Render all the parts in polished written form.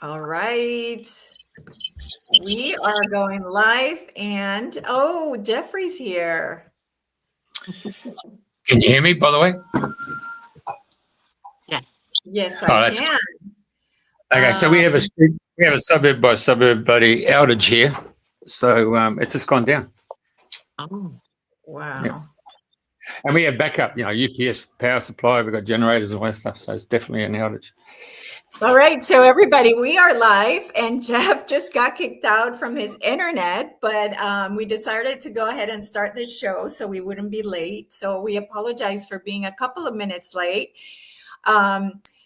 All right. We are going live and Jeffrey's here. Can you hear me, by the way? Yes. Yes, I can. Okay, so we have a suburb by suburb bloody outage here. So it's just gone down. Oh, wow. Yeah. And we have backup, UPS power supply, we've got generators and all that stuff. So it's definitely an outage. All right, so everybody, we are live, and Jeff just got kicked out from his internet, but we decided to go ahead and start the show so we wouldn't be late. So we apologize for being a couple of minutes late.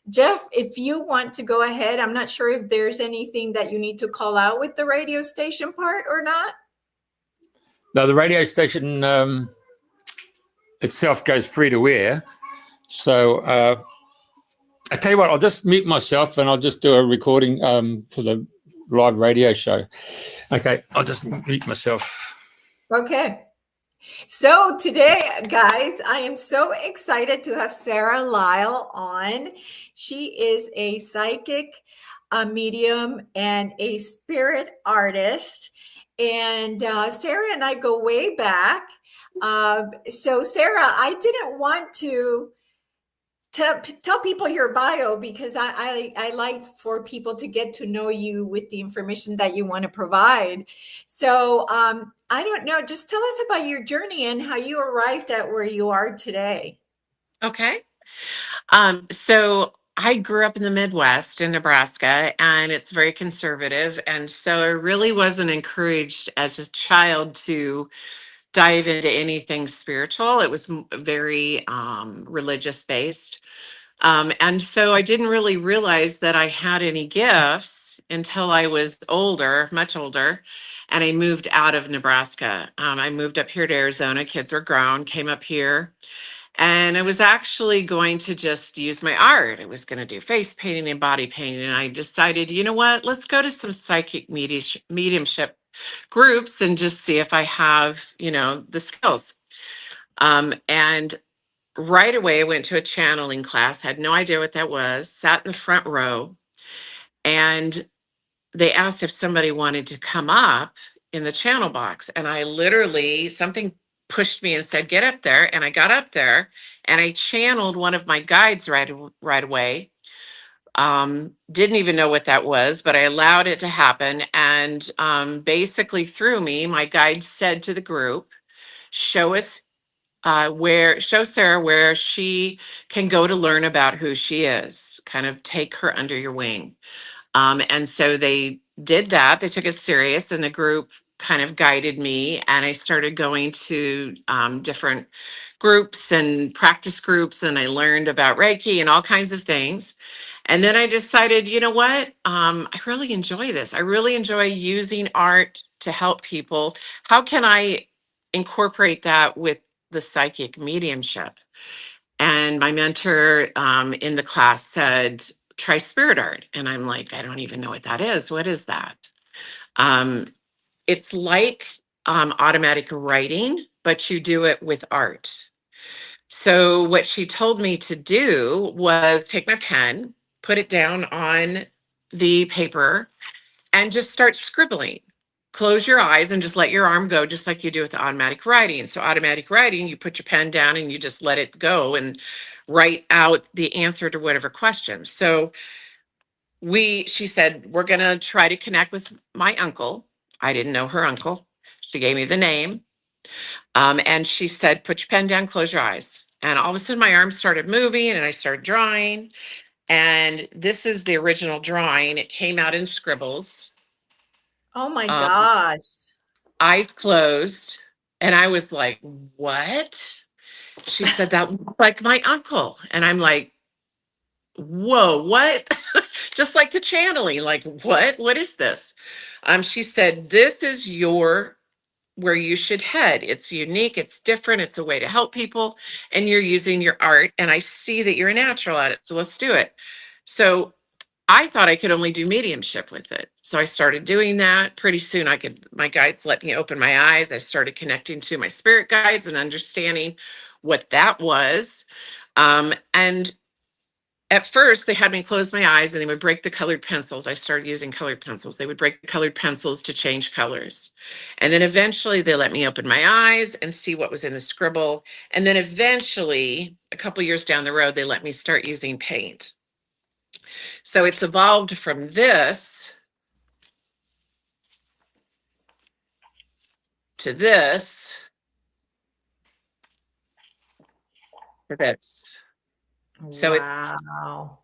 Jeff, if you want to go ahead, I'm not sure if there's anything that you need to call out with the radio station part or not. No, the radio station itself goes free to air. So I tell you what, I'll just mute myself and I'll just do a recording for the live radio show. Okay, I'll just mute myself. Okay. So today, guys, I am so excited to have Sarah Lyle on. She is a psychic, a medium, and a spirit artist. And Sarah and I go way back. So Sarah, I didn't want to tell people your bio because I like for people to get to know you with the information that you want to provide. So I don't know, just tell us about your journey and how you arrived at where you are today. Okay. So I grew up in the Midwest in Nebraska, and it's very conservative. And so I really wasn't encouraged as a child to dive into anything spiritual. It was very religious based. And so I didn't really realize that I had any gifts until I was older, much older, and I moved out of Nebraska. I moved up here to Arizona. Kids were grown, came up here, and I was actually going to just use my art. I was going to do face painting and body painting, and I decided, you know what, let's go to some psychic mediumship groups and just see if I have, the skills. And right away, I went to a channeling class, had no idea what that was, sat in the front row, and they asked if somebody wanted to come up in the channel box. And I literally, something pushed me and said, get up there. And I got up there and I channeled one of my guides right away. Didn't even know what that was, but I allowed it to happen. And basically through me, my guide said to the group, show Sarah where she can go to learn about who she is, kind of take her under your wing. And so they did that. They took it serious, and the group kind of guided me, and I started going to different groups and practice groups, and I learned about Reiki and all kinds of things. And then I decided, you know what? I really enjoy this. I really enjoy using art to help people. How can I incorporate that with the psychic mediumship? And my mentor in the class said, try spirit art. And I'm like, I don't even know what that is. What is that? It's like automatic writing, but you do it with art. So what she told me to do was take my pen, put it down on the paper, and just start scribbling. Close your eyes and just let your arm go, just like you do with the automatic writing. So automatic writing, you put your pen down and you just let it go and write out the answer to whatever question. So she said, we're going to try to connect with my uncle. I didn't know her uncle. She gave me the name. And she said, put your pen down, close your eyes. And all of a sudden my arms started moving and I started drawing. And this is the original drawing. It came out in scribbles. Oh my gosh. Eyes closed. And I was like, what? She said, that looked like my uncle. And I'm like, whoa, what? Just like the channeling, like, what is this? She said, this is where you should head. It's unique. It's different. It's a way to help people. And you're using your art. And I see that you're a natural at it. So let's do it. So I thought I could only do mediumship with it. So I started doing that. Pretty soon my guides let me open my eyes. I started connecting to my spirit guides and understanding what that was. And at first they had me close my eyes and they would break the colored pencils. I started using colored pencils. They would break the colored pencils to change colors. And then eventually they let me open my eyes and see what was in the scribble. And then eventually, a couple years down the road, they let me start using paint. So it's evolved from this to this to this. So it's Wow.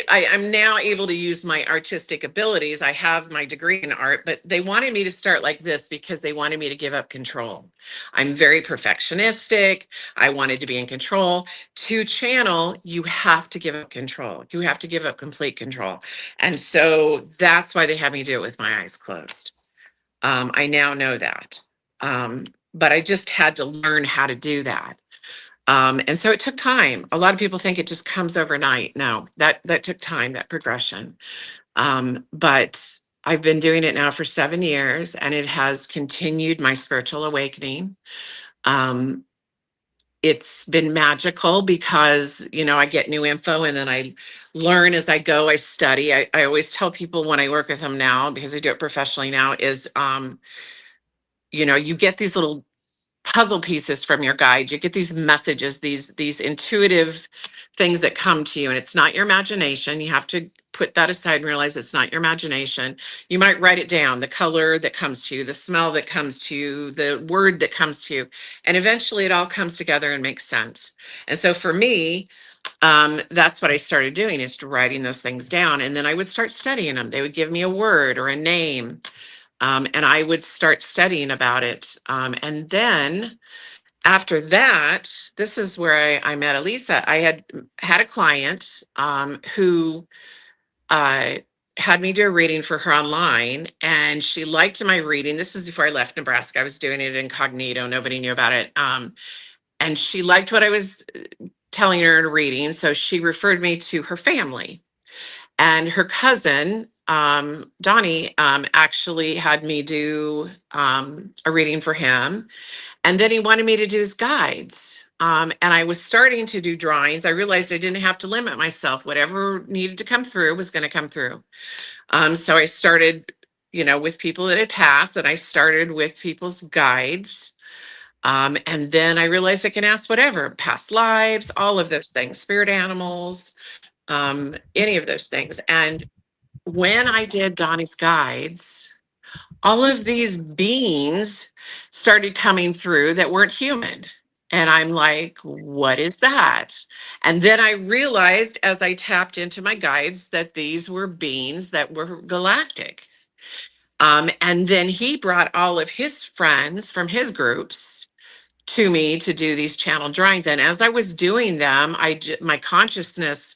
I'm now able to use my artistic abilities. I have my degree in art, but they wanted me to start like this because they wanted me to give up control. I'm very perfectionistic. I wanted to be in control. To channel, you have to give up control. You have to give up complete control. And so that's why they had me do it with my eyes closed. I now know that. But I just had to learn how to do that. And so it took time. A lot of people think it just comes overnight. No, that took time, that progression. But I've been doing it now for 7 years, and it has continued my spiritual awakening. It's been magical because, I get new info and then I learn as I go, I study. I always tell people when I work with them now, because I do it professionally now, is, you get these little puzzle pieces from your guide. You get these messages, these intuitive things that come to you, and it's not your imagination. You have to put that aside and realize it's not your imagination. You might write it down, the color that comes to you, the smell that comes to you, the word that comes to you, and eventually it all comes together and makes sense. And so for me, that's what I started doing, is writing those things down, and then I would start studying them. They would give me a word or a name, and I would start studying about it. And then after that, this is where I met Elisa. I had a client who had me do a reading for her online, and she liked my reading. This is before I left Nebraska. I was doing it incognito. Nobody knew about it. And she liked what I was telling her in a reading. So she referred me to her family. And her cousin, Donnie, actually had me do a reading for him. And then he wanted me to do his guides. And I was starting to do drawings. I realized I didn't have to limit myself. Whatever needed to come through was going to come through. So I started, with people that had passed, and I started with people's guides. And then I realized I can ask whatever, past lives, all of those things, spirit animals, any of those things. And when I did Donnie's guides, all of these beings started coming through that weren't human. And I'm like, what is that? And then I realized as I tapped into my guides that these were beings that were galactic. And then he brought all of his friends from his groups to me to do these channel drawings. And as I was doing them, my consciousness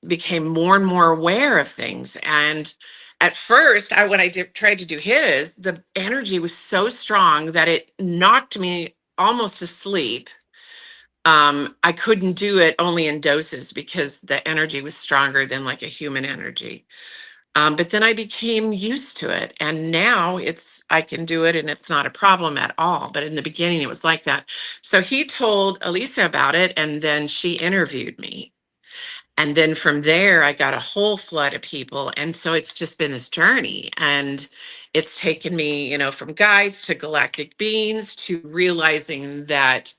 became more and more aware of things. And at first, when I tried to do his, the energy was so strong that it knocked me almost asleep. I couldn't do it, only in doses, because the energy was stronger than like a human energy. But then I became used to it, and now I can do it and it's not a problem at all. But in the beginning, it was like that. So he told Elisa about it, and then she interviewed me. And then from there, I got a whole flood of people. And so it's just been this journey. And it's taken me, from guides to galactic beings to realizing that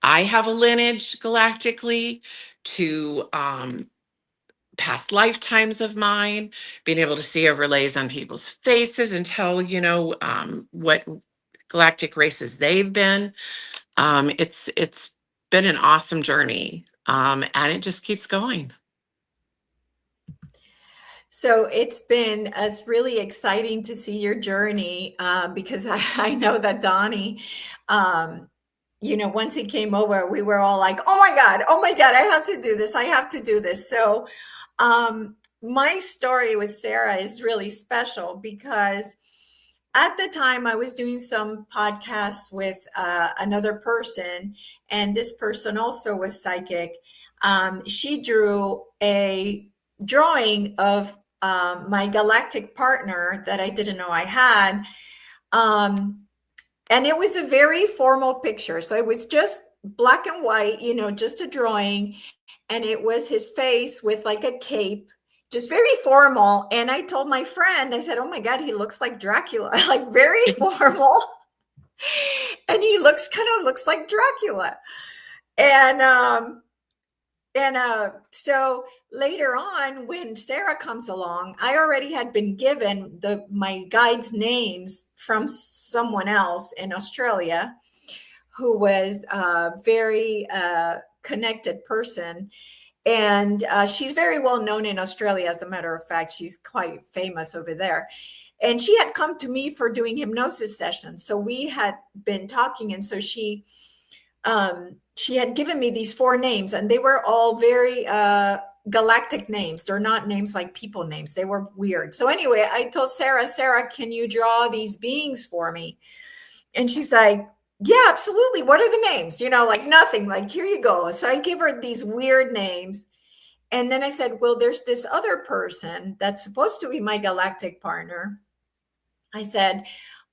I have a lineage galactically, to past lifetimes of mine, being able to see overlays on people's faces and tell, what galactic races they've been. It's been an awesome journey. And it just keeps going. So it's really exciting to see your journey, because I know that Donnie, once he came over, we were all like, oh my God, I have to do this. So my story with Sarah is really special because at the time I was doing some podcasts with another person, and this person also was psychic. She drew a drawing of my galactic partner that I didn't know I had. And it was a very formal picture. So it was just black and white, just a drawing. and it was his face with like a cape, just very formal. And I told my friend, I said, oh my God, he looks like Dracula, like very formal. And he looks like Dracula. And so later on, when Sarah comes along, I already had been given my guides' names from someone else in Australia who was a very connected person. And she's very well known in Australia. As a matter of fact, she's quite famous over there. And she had come to me for doing hypnosis sessions. So we had been talking. And so she had given me these 4 names, and they were all very galactic names. They're not names like people names. They were weird. So anyway, I told Sarah, can you draw these beings for me? And she's like, yeah, absolutely. What are the names? Like nothing, like, here you go. So I gave her these weird names. And then I said, well, there's this other person that's supposed to be my galactic partner. I said,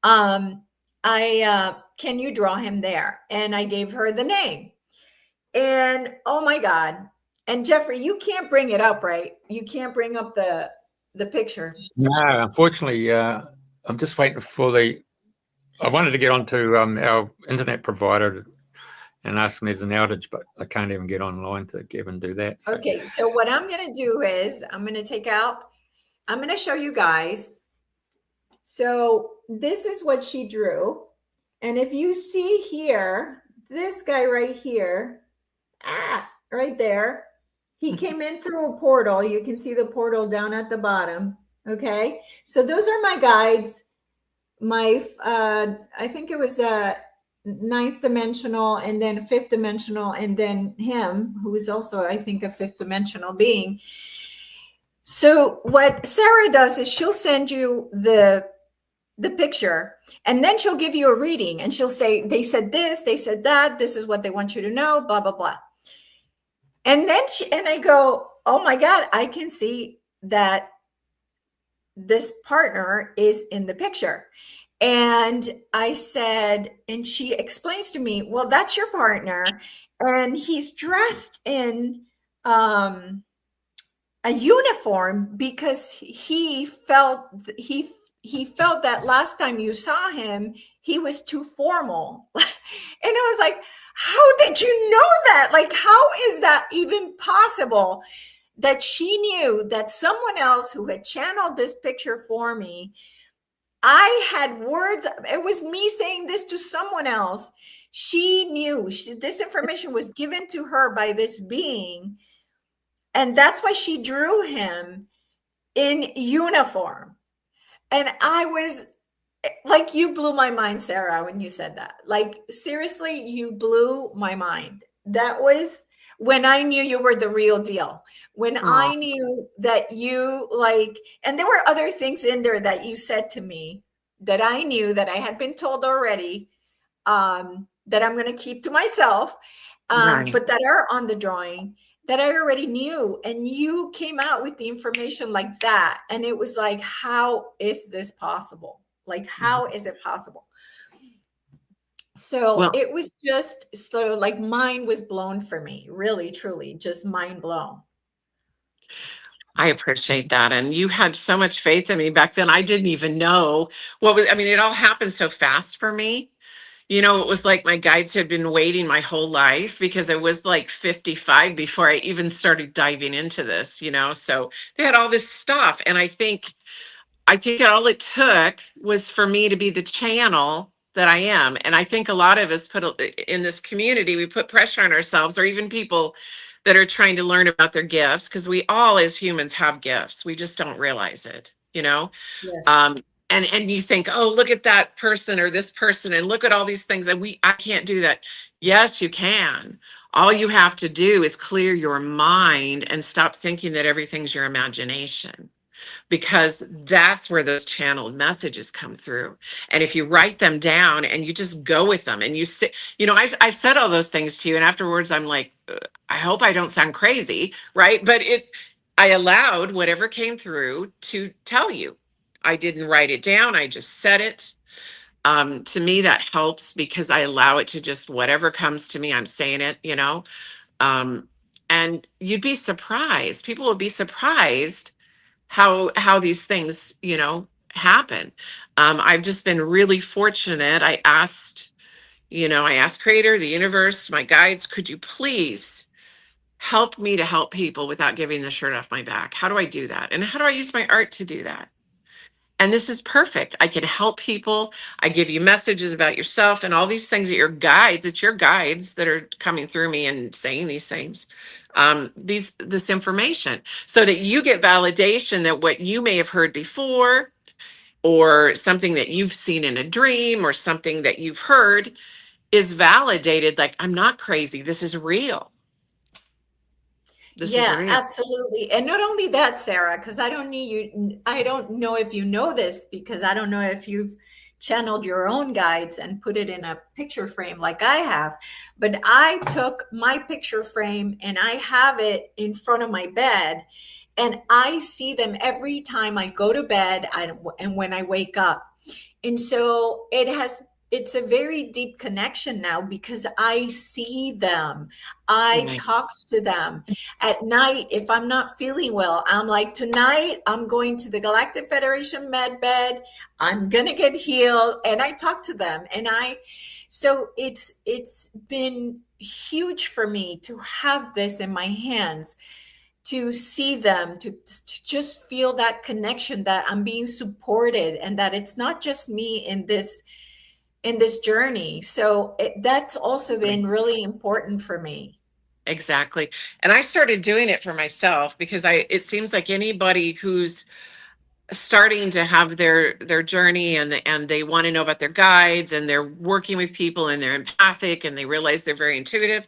can you draw him there? And I gave her the name. And oh my God. And Jeffrey, you can't bring it up, right? You can't bring up the picture. No, unfortunately, I'm just waiting for I wanted to get onto our internet provider and ask them there's an outage, but I can't even get online to even do that. So. Okay, so what I'm going to do is I'm going to show you guys. So this is what she drew. And if you see here, this guy right here, right there, he came in through a portal. You can see the portal down at the bottom. Okay, so those are my guides. My, I think it was 9th dimensional, and then 5th dimensional, and then him, who is also, I think, a 5th dimensional being. So what Sarah does is she'll send you the picture, and then she'll give you a reading, and she'll say, they said this, they said that, this is what they want you to know, blah, blah, blah. And then I go, oh my God, I can see that this partner is in the picture. And I said, and she explains to me, well, that's your partner. And he's dressed in a uniform because he felt that last time you saw him, he was too formal. And I was like, how did you know that? Like, how is that even possible? That she knew that someone else who had channeled this picture for me, I had words. It was me saying this to someone else. She knew this information was given to her by this being. And that's why she drew him in uniform. And I was like, you blew my mind, Sarah, when you said that. Like, seriously, you blew my mind. That was when I knew you were the real deal. When I knew that you and there were other things in there that you said to me that I knew that I had been told already, that I'm going to keep to myself, but that are on the drawing that I already knew. And you came out with the information like that. And it was like, how is this possible? Like, how is it possible? So it was just like mind was blown for me, really, truly, just mind blown. I appreciate that. And you had so much faith in me back then. I didn't even know it all happened so fast for me. It was like my guides had been waiting my whole life, because I was like 55 before I even started diving into this, so they had all this stuff. And I think all it took was for me to be the channel that I am. And I think a lot of us in this community, we put pressure on ourselves, or even people that are trying to learn about their gifts, because we all as humans have gifts. We just don't realize it, Yes. And you think, oh, look at that person or this person, and look at all these things. And I can't do that. Yes, you can. All you have to do is clear your mind and stop thinking that everything's your imagination, because that's where those channeled messages come through. And if you write them down and you just go with them, and you sit, I've said all those things to you, and afterwards I'm like, I hope I don't sound crazy, right? But I allowed whatever came through to tell you. I didn't write it down. I just said it. To me, that helps, because I allow it to just, whatever comes to me, I'm saying it, And you'd be surprised. People would be surprised how these things, happen. I've just been really fortunate. I asked Creator, the universe, my guides, could you please help me to help people without giving the shirt off my back? How do I do that? And how do I use my art to do that? And this is perfect. I can help people. I give you messages about yourself and all these things that your guides, it's your guides that are coming through me and saying these things, this information, so that you get validation that what you may have heard before, or something that you've seen in a dream, or something that you've heard is validated. Like, I'm not crazy. This is real. This is Yeah, real. absolutely. And not only that, Sarah, because I don't know if you know this, because I don't know if you've channeled your own guides and put it in a picture frame like I have, but I took my picture frame and I have it in front of my bed, and I see them every time I go to bed and when I wake up. And so it's a very deep connection now, because I see them. I talk to them at night. If I'm not feeling well, I'm like, tonight I'm going to the Galactic Federation med bed. I'm going to get healed. And I talk to them. So it's been huge for me to have this in my hands, to see them, to just feel that connection, that I'm being supported, and that it's not just me in this journey. So that's also been really important for me. Exactly. And I started doing it for myself, because it seems like anybody who's starting to have their journey, and they want to know about their guides, and they're working with people, and they're empathic, and they realize they're very intuitive.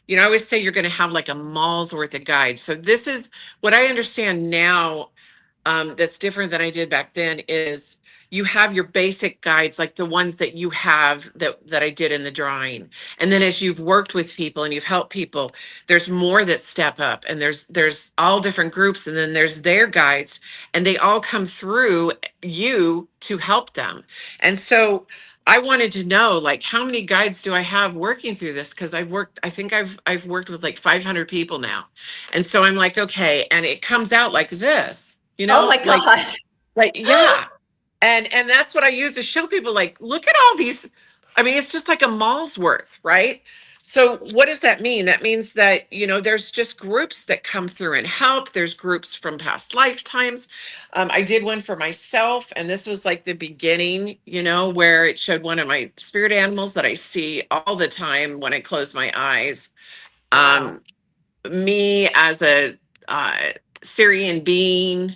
I always say you're going to have like a mall's worth of guides. So this is what I understand now, that's different than I did back then, is you have your basic guides, like the ones that you have that I did in the drawing. And then as you've worked with people and you've helped people, there's more that step up, and there's all different groups, and then there's their guides, and they all come through you to help them. And so I wanted to know, like, how many guides do I have working through this? Because I think I've worked with like 500 people now. And so I'm like, okay, and it comes out like this, Oh my God. like, yeah. And that's what I use to show people, like, look at all these. I mean, it's just like a mall's worth, right? So what does that mean? That means that, there's just groups that come through and help. There's groups from past lifetimes. I did one for myself, and this was like the beginning, where it showed one of my spirit animals that I see all the time when I close my eyes. Wow. Me as a Syrian being,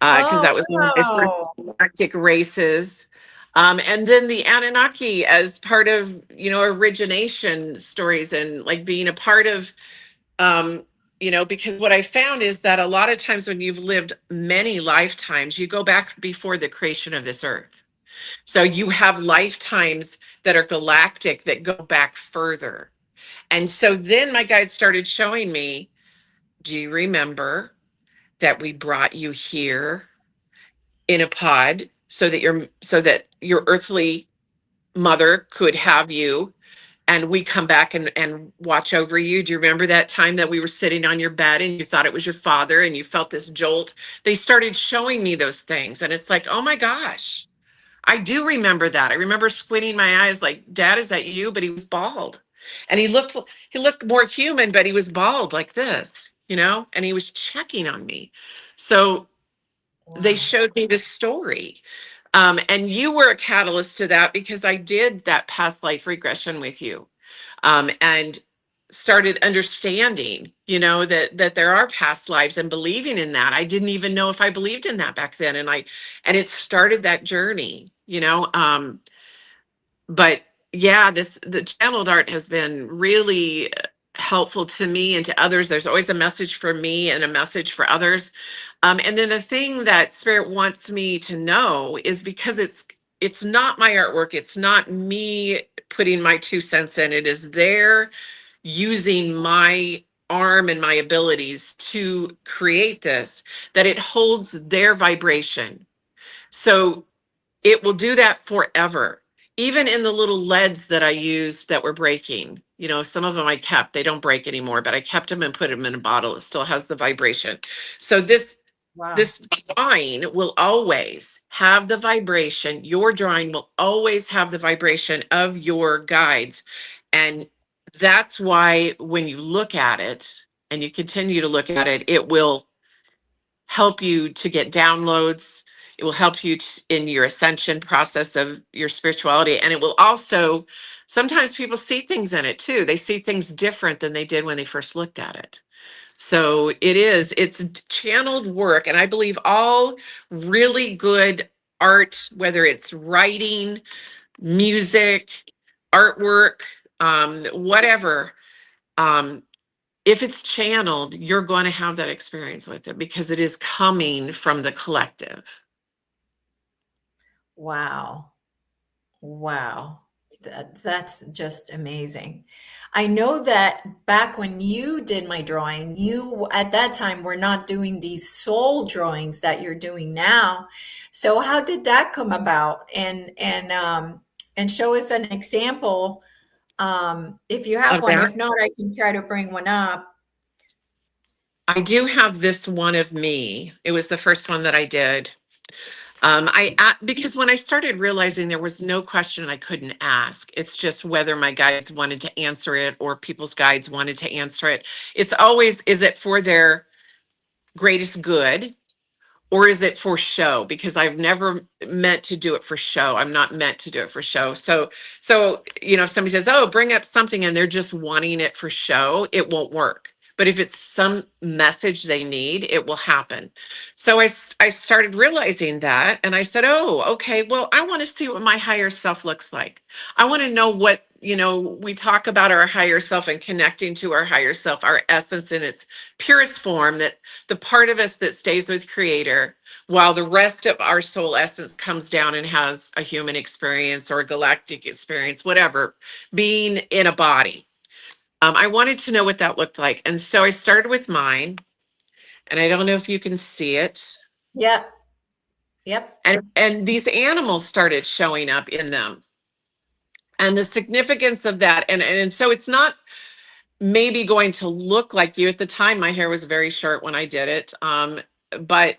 because that was one of my first galactic races. And then the Anunnaki as part of, origination stories, and like being a part of, because what I found is that a lot of times when you've lived many lifetimes, you go back before the creation of this earth. So you have lifetimes that are galactic that go back further. And so then my guide started showing me, do you remember that we brought you here in a pod so that your earthly mother could have you, and we come back and watch over you? Do you remember that time that we were sitting on your bed and you thought it was your father and you felt this jolt? They started showing me those things, and it's like, oh my gosh, I do remember that. I remember squinting my eyes like, Dad, is that you? But he was bald, and he looked more human, but he was bald like this, and he was checking on me. So they showed me this story. And you were a catalyst to that, because I did that past life regression with you, and started understanding, that there are past lives, and believing in that. I didn't even know if I believed in that back then. And it started that journey, but yeah, the channeled art has been really helpful to me and to others. There's always a message for me and a message for others. And then the thing that Spirit wants me to know is, because it's not my artwork, it's not me putting my 2 cents in, it is their using my arm and my abilities to create this, that it holds their vibration. So it will do that forever. Even in the little leads that I used that were breaking, You know, some of them I kept, they don't break anymore, but I kept them and put them in a bottle. It still has the vibration. So this drawing will always have the vibration. Your drawing will always have the vibration of your guides. And that's why when you look at it and you continue to look at it, it will help you to get downloads. It will help you in your ascension process of your spirituality. And it will also, sometimes people see things in it too. They see things different than they did when they first looked at it. So it's channeled work. And I believe all really good art, whether it's writing, music, artwork, whatever, if it's channeled, you're going to have that experience with it because it is coming from the collective. Wow. Wow. That's just amazing. I know that back when you did my drawing, you at that time were not doing these soul drawings that you're doing now. So how did that come about? And show us an example. If you have one, if not, I can try to bring one up. I do have this one of me. It was the first one that I did. Because when I started realizing there was no question I couldn't ask, it's just whether my guides wanted to answer it or people's guides wanted to answer it. It's always, is it for their greatest good or is it for show? Because I've never meant to do it for show. I'm not meant to do it for show. So, you know, if somebody says, oh, bring up something and they're just wanting it for show, it won't work. But if it's some message they need, it will happen. So I started realizing that, and I said, oh, okay, well, I want to see what my higher self looks like. I want to know what, you know, we talk about our higher self and connecting to our higher self, our essence in its purest form, that the part of us that stays with Creator, while the rest of our soul essence comes down and has a human experience or a galactic experience, whatever, being in a body. I wanted to know what that looked like. And so I started with mine, and I don't know if you can see it. Yep. Yep. And these animals started showing up in them. And the significance of that, and so it's not maybe going to look like you. At the time, my hair was very short when I did it. But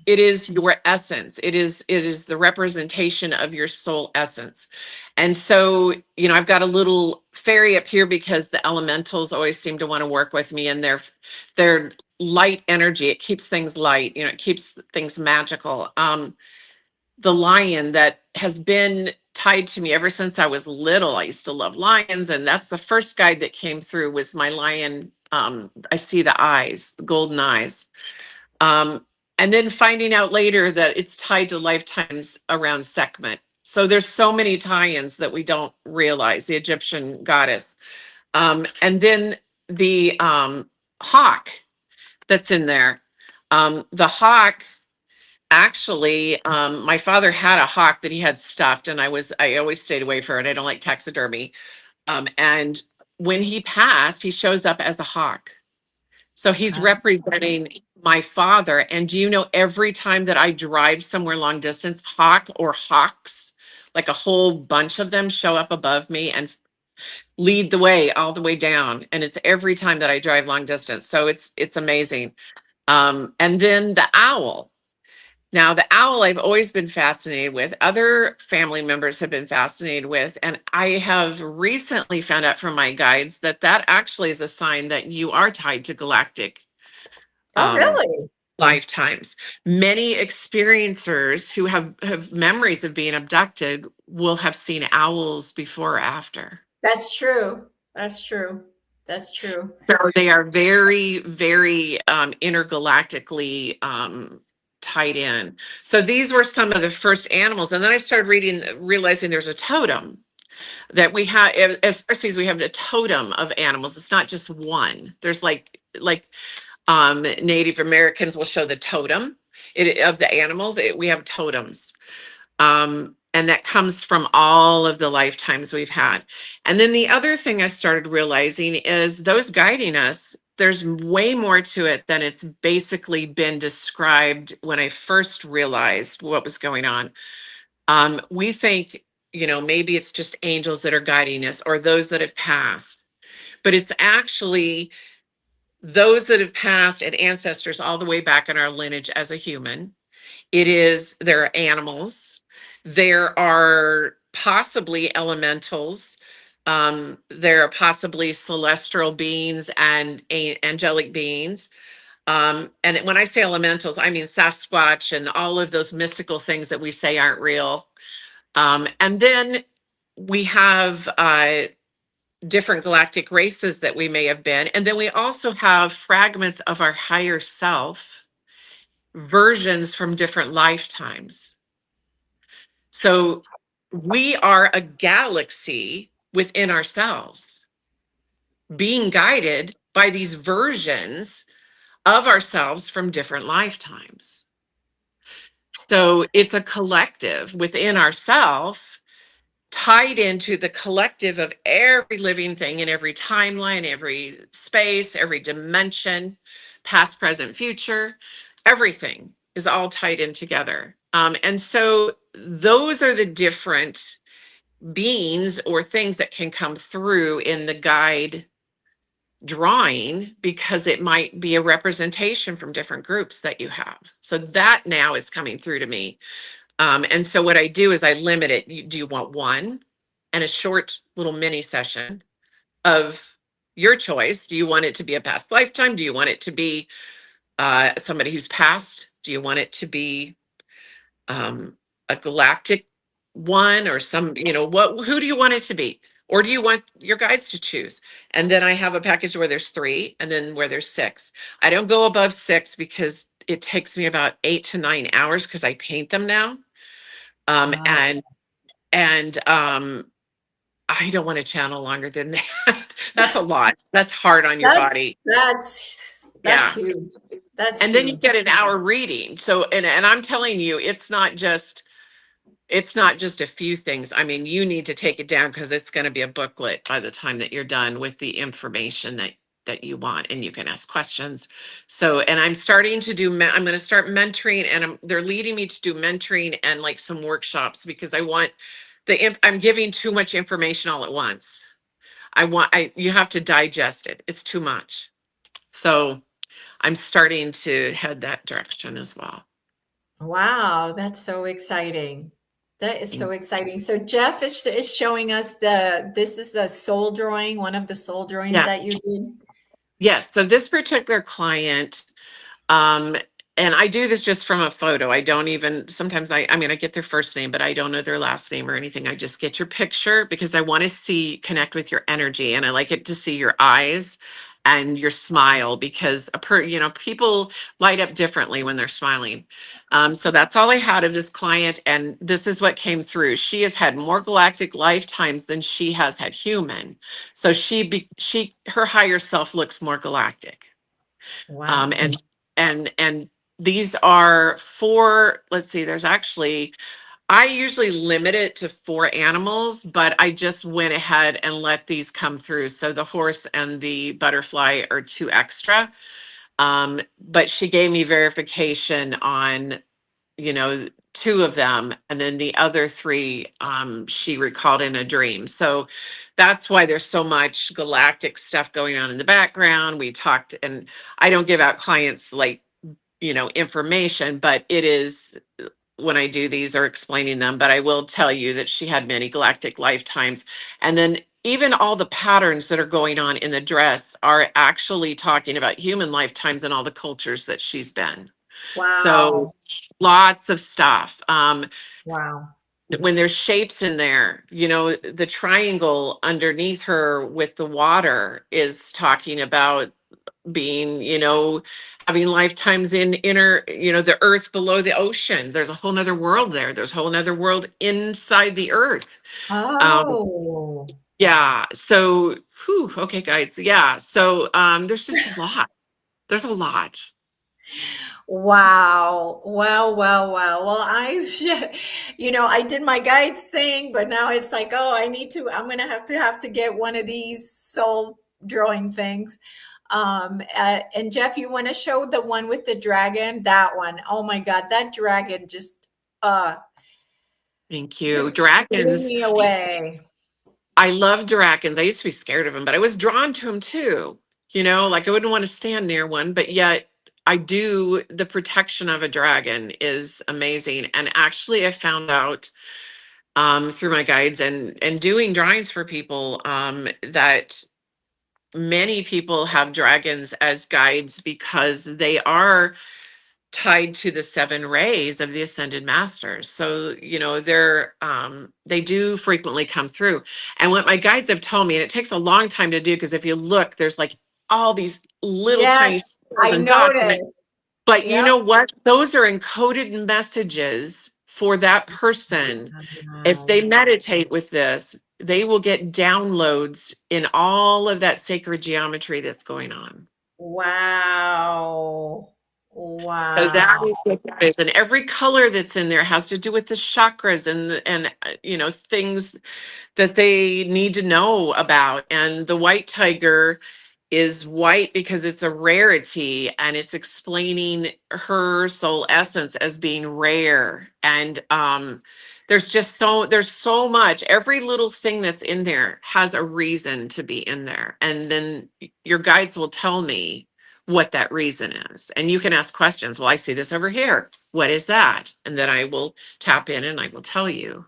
it is your essence. It is the representation of your soul essence. And so, you know, I've got a little fairy up here because the elementals always seem to want to work with me, and their light energy, it keeps things light, you know, it keeps things magical. The lion that has been tied to me ever since I was little. I used to love lions, and that's the first guide that came through was my lion. I see the eyes, the golden eyes. And then finding out later that it's tied to lifetimes around Sekhmet. So there's so many tie-ins that we don't realize, the Egyptian goddess. And then the hawk that's in there. The hawk, actually, my father had a hawk that he had stuffed, and I always stayed away from it. I don't like taxidermy. And when he passed, he shows up as a hawk. So he's representing my father. And do you know, every time that I drive somewhere long distance, hawk or hawks, like a whole bunch of them show up above me and lead the way all the way down. And it's every time that I drive long distance. So it's amazing. And then the owl. Now, the owl I've always been fascinated with. Other family members have been fascinated with. And I have recently found out from my guides that actually is a sign that you are tied to galactic really? Lifetimes. Many experiencers who have memories of being abducted will have seen owls before or after. That's true. That's true. That's true. So they are very, very intergalactically tied in. So these were some of the first animals. And then I started realizing there's a totem that we have, as Parsis, we have a totem of animals. It's not just one. There's like Native Americans will show the totem of the animals. We have totems. And that comes from all of the lifetimes we've had. And then the other thing I started realizing is those guiding us, there's way more to it than it's basically been described when I first realized what was going on. We think maybe it's just angels that are guiding us or those that have passed. But it's actually those that have passed and ancestors all the way back in our lineage as a human. There are animals. There are possibly elementals. There are possibly celestial beings and angelic beings. And when I say elementals, I mean Sasquatch and all of those mystical things that we say aren't real. And then we have different galactic races that we may have been. And then we also have fragments of our higher self, versions from different lifetimes. So we are a galaxy within ourselves, being guided by these versions of ourselves from different lifetimes. So it's a collective within ourselves, tied into the collective of every living thing in every timeline, every space, every dimension, past, present, future. Everything is all tied in together. And so those are the different beings or things that can come through in the guide drawing, because it might be a representation from different groups that you have. So that now is coming through to me. And so what I do is I limit it. Do you want one and a short little mini session of your choice? Do you want it to be a past lifetime? Do you want it to be somebody who's passed? Do you want it to be a galactic one or some, who do you want it to be? Or do you want your guides to choose? And then I have a package where there's 3 and then where there's 6. I don't go above 6 because it takes me about 8 to 9 hours because I paint them now. And I don't want to channel longer than that. That's a lot. That's hard on your body. That's huge. And then you get an hour reading. So, and I'm telling you, it's not just a few things. I mean, you need to take it down because it's going to be a booklet by the time that you're done with the information that you want, and you can ask questions. So, and I'm starting to do, I'm going to start mentoring, and they're leading me to do mentoring and like some workshops, because I want I'm giving too much information all at once. You have to digest it. It's too much. So I'm starting to head that direction as well. Wow, that's so exciting. That is so exciting. So Jeff is showing us this is a soul drawing, one of the soul drawings that you did. Yes. So this particular client, and I do this just from a photo. I don't even, sometimes I get their first name, but I don't know their last name or anything. I just get your picture because I want to connect with your energy, and I like it to see your eyes and your smile, because people light up differently when they're smiling. So that's all I had of this client, and this is what came through. She has had more galactic lifetimes than she has had human. So her higher self looks more galactic. Wow. And these are 4, let's see, I usually limit it to 4 animals, but I just went ahead and let these come through. So the horse and the butterfly are 2 extra. But she gave me verification on, 2 of them. And then the other 3, she recalled in a dream. So that's why there's so much galactic stuff going on in the background. We talked, and I don't give out clients information, but it is when I do these or explaining them. But I will tell you that she had many galactic lifetimes. And then even all the patterns that are going on in the dress are actually talking about human lifetimes and all the cultures that she's been. Wow. So lots of stuff. Wow. When there's shapes in there, the triangle underneath her with the water is talking about being, having lifetimes in inner, the earth below the ocean. There's a whole nother world there. There's a whole nother world inside the earth. Oh. Yeah. So, okay, guys. Yeah. So there's just a lot. There's a lot. Wow. Well, I did my guides thing, but now it's like, oh, I'm going to have to get one of these soul drawing things. And Jeff, you want to show the one with the dragon? That one. Oh my God, that dragon just, Thank you. Just blew Dragons. me away. I love dragons. I used to be scared of them, but I was drawn to them too. Like I wouldn't want to stand near one, but yet I do. The protection of a dragon is amazing. And actually, I found out through my guides and doing drawings for people that many people have dragons as guides because they are tied to the 7 rays of the ascended masters. So, they do frequently come through. And what my guides have told me, and it takes a long time to do, because if you look, there's like all these little tiny Yes, I dots. noticed. But you Yep. know what? Those are encoded messages for that person. If they meditate with this, they will get downloads in all of that sacred geometry that's going on. Wow. So that is what that is. And every color that's in there has to do with the chakras and things that they need to know about. And the white tiger is white because it's a rarity, and it's explaining her soul essence as being rare. And there's so much. Every little thing that's in there has a reason to be in there. And then your guides will tell me what that reason is. And you can ask questions. Well, I see this over here. What is that? And then I will tap in and I will tell you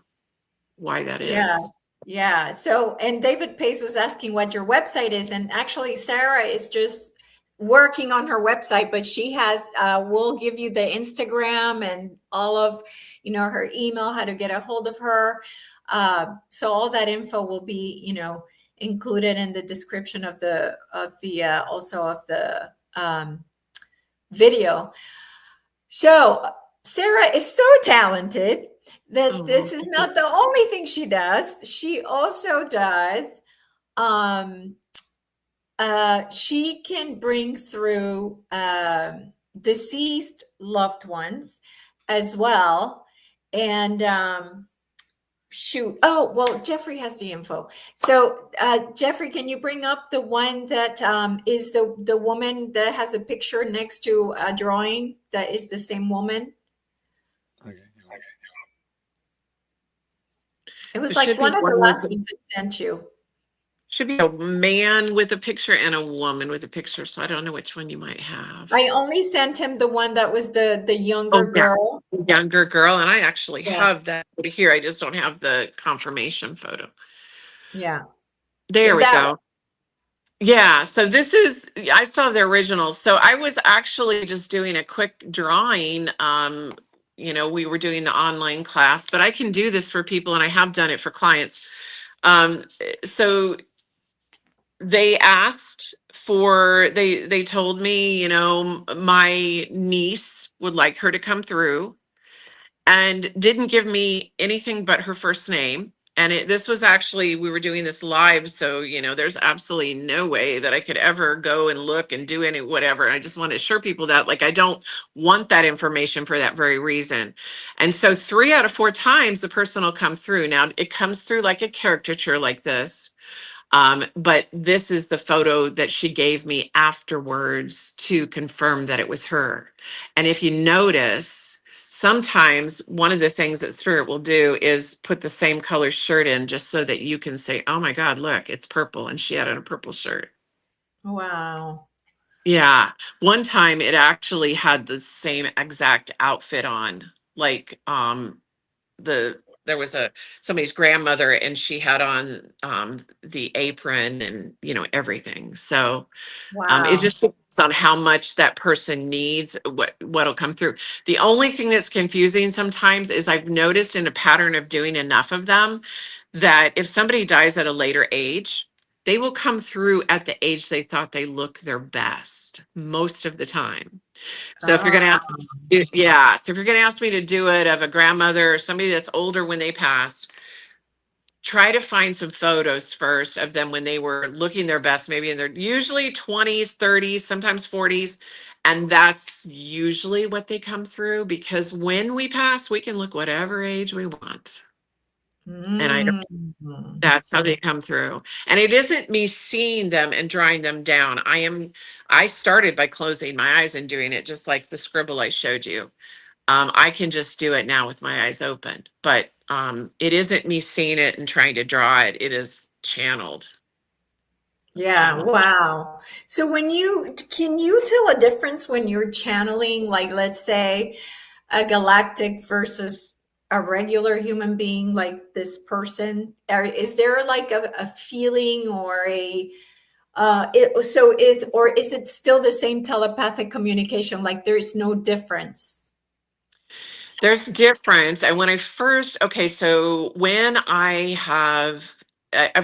why that is. Yes. Yeah. So, and David Pace was asking what your website is. And actually, Sarah is just working on her website, but she has, we'll give you the Instagram and all of, her email, how to get a hold of her. So all that info will be, included in the description of the video. So Sarah is so talented that this is not the only thing she does. She also does, she can bring through deceased loved ones as well. And Jeffrey has the info. So Jeffrey, can you bring up the one that is the woman that has a picture next to a drawing that is the same woman? Okay. It was like one of the last ones I sent you. Should be a man with a picture and a woman with a picture. So I don't know which one you might have. I only sent him the one that was the younger girl. The younger girl. And I actually have that here. I just don't have the confirmation photo. Yeah. There we go. Yeah. So I saw the original. So I was actually just doing a quick drawing. We were doing the online class, but I can do this for people, and I have done it for clients. So they asked they told me, my niece would like her to come through, and didn't give me anything but her first name. And this was actually, we were doing this live. So, there's absolutely no way that I could ever go and look and do whatever. I just want to assure people that, I don't want that information for that very reason. And so 3 out of 4 times the person will come through. Now it comes through like a caricature like this. But this is the photo that she gave me afterwards to confirm that it was her. And if you notice, sometimes one of the things that Spirit will do is put the same color shirt in just so that you can say, oh my God, look, it's purple. And she had on a purple shirt. Wow. Yeah. One time it actually had the same exact outfit on. There was somebody's grandmother, and she had on the apron and everything. So it just depends on how much that person needs, what'll come through. The only thing that's confusing sometimes is I've noticed in a pattern of doing enough of them that if somebody dies at a later age, they will come through at the age they thought they look their best most of the time. So if you're going to so if you're going to ask me to do it of a grandmother or somebody that's older when they passed, try to find some photos first of them when they were looking their best, maybe in their usually 20s, 30s, sometimes 40s. And that's usually what they come through, because when we pass, we can look whatever age we want. And that's how they come through. And it isn't me seeing them and drawing them down. I started by closing my eyes and doing it just like the scribble I showed you. I can just do it now with my eyes open, but It isn't me seeing it and trying to draw it. It is channeled. Yeah. Wow. So can you tell a difference when you're channeling, like, let's say a galactic versus a regular human being, like this person? Is there like a feeling or is it still the same telepathic communication? Like there's no difference? There's difference. And when I first, okay, so when I've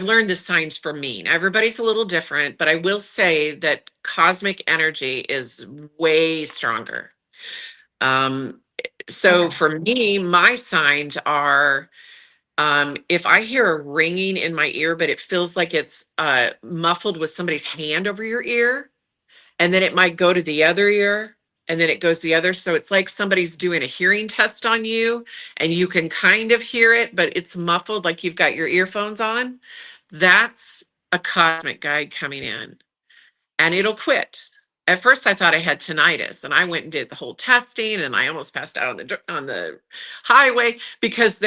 learned the signs for me. Everybody's a little different, but I will say that cosmic energy is way stronger. So Okay. for me, my signs are, if I hear a ringing in my ear, but it feels like it's muffled with somebody's hand over your ear, and then it might go to the other ear, and then it goes the other. So it's like somebody's doing a hearing test on you, and you can kind of hear it, but it's muffled like you've got your earphones on. That's a cosmic guide coming in, and it'll quit. At first, I thought I had tinnitus, and I went and did the whole testing, and I almost passed out on the highway because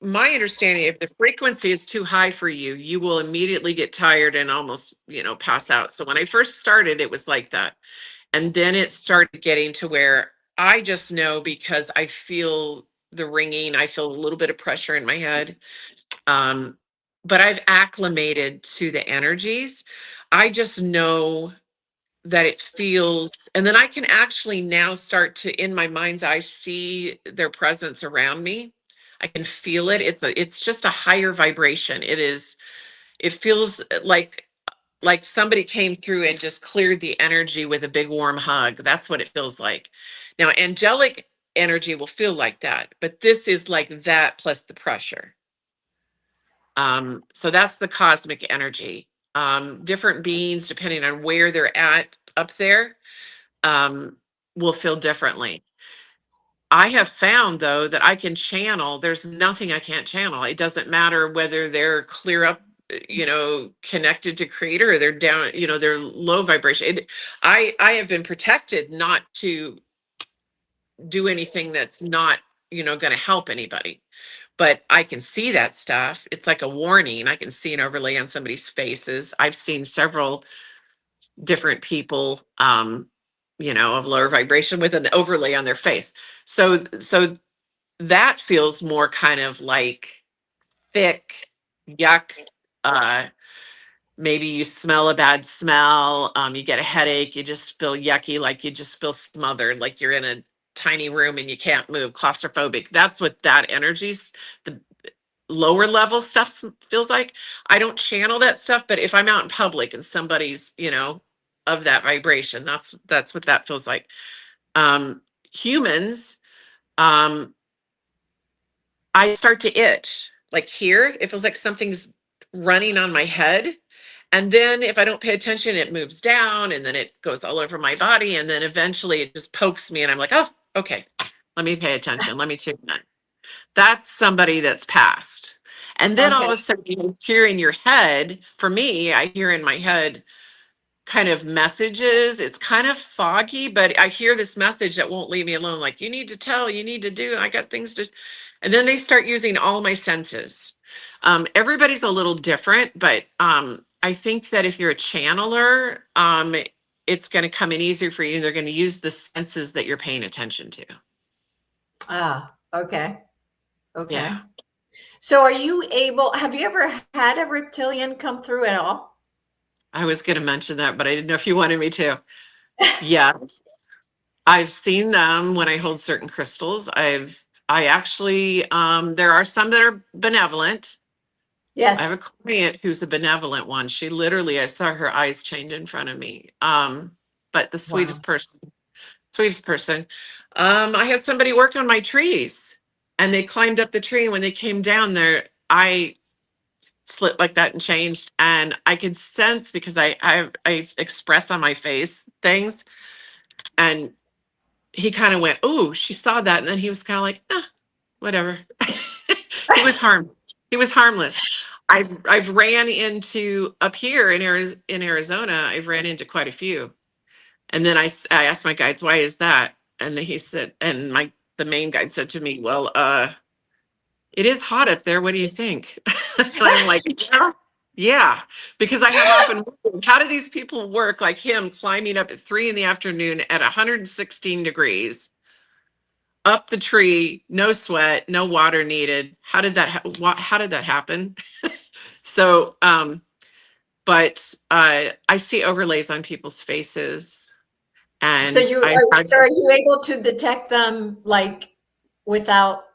my understanding, if the frequency is too high for you, you will immediately get tired and almost, pass out. So when I first started, it was like that. And then it started getting to where I just know because I feel the ringing, I feel a little bit of pressure in my head. But I've acclimated to the energies. I just know that it feels, and then I can actually now start to, in my mind's eye, see their presence around me. I can feel it. It's just a higher vibration. It feels like somebody came through and just cleared the energy with a big warm hug. That's what it feels like. Now, angelic energy will feel like that, but this is like that plus the pressure. So that's the cosmic energy. Different beings, depending on where they're at up there, will feel differently. I have found, though, that I can channel. There's nothing I can't channel. It doesn't matter whether they're clear up, connected to creator, or they're down, they're low vibration. I have been protected not to do anything that's not, going to help anybody. But I can see that stuff. It's like a warning. I can see an overlay on somebody's faces. I've seen several different people, of lower vibration with an overlay on their face. So that feels more kind of like thick, yuck. Maybe you smell a bad smell. You get a headache. You just feel yucky, like you just feel smothered, like you're in a tiny room and you can't move, claustrophobic. That's what that energy's, the lower level stuff feels like. I don't channel that stuff, but if I'm out in public and somebody's, of that vibration, that's what that feels like. Humans, I start to itch. Like here, it feels like something's running on my head. And then if I don't pay attention, it moves down and then it goes all over my body. And then eventually it just pokes me and I'm like, oh, okay, let me pay attention. Let me tune in. That's somebody that's passed. And then all of a sudden you hear in your head, for me, I hear in my head kind of messages. It's kind of foggy, but I hear this message that won't leave me alone. Like, you need to tell, you need to do, I got things to, and then they start using all my senses. Everybody's a little different, but I think that if you're a channeler, it's going to come in easier for you. They're going to use the senses that you're paying attention to. Ah, okay. Okay. Yeah. So have you ever had a reptilian come through at all? I was going to mention that, but I didn't know if you wanted me to. Yes. I've seen them when I hold certain crystals. I actually, there are some that are benevolent. Yes. I have a client who's a benevolent one. She literally, I saw her eyes change in front of me. But the sweetest person. I had somebody work on my trees and they climbed up the tree. And when they came down there, I slit like that and changed. And I could sense, because I express on my face things. And he kind of went, oh, she saw that. And then he was kind of like, whatever. He was harmless. I've ran into, up here in Arizona, I've ran into quite a few. And then I asked my guides, why is that? And he said, and the main guide said to me, well, it is hot up there. What do you think? And I'm like, yeah, because I have often wondered, how do these people work like him climbing up at 3 p.m. at 116 degrees up the tree, no sweat, no water needed. How did that how did that happen? So, but I see overlays on people's faces, and So are you able to detect them like without?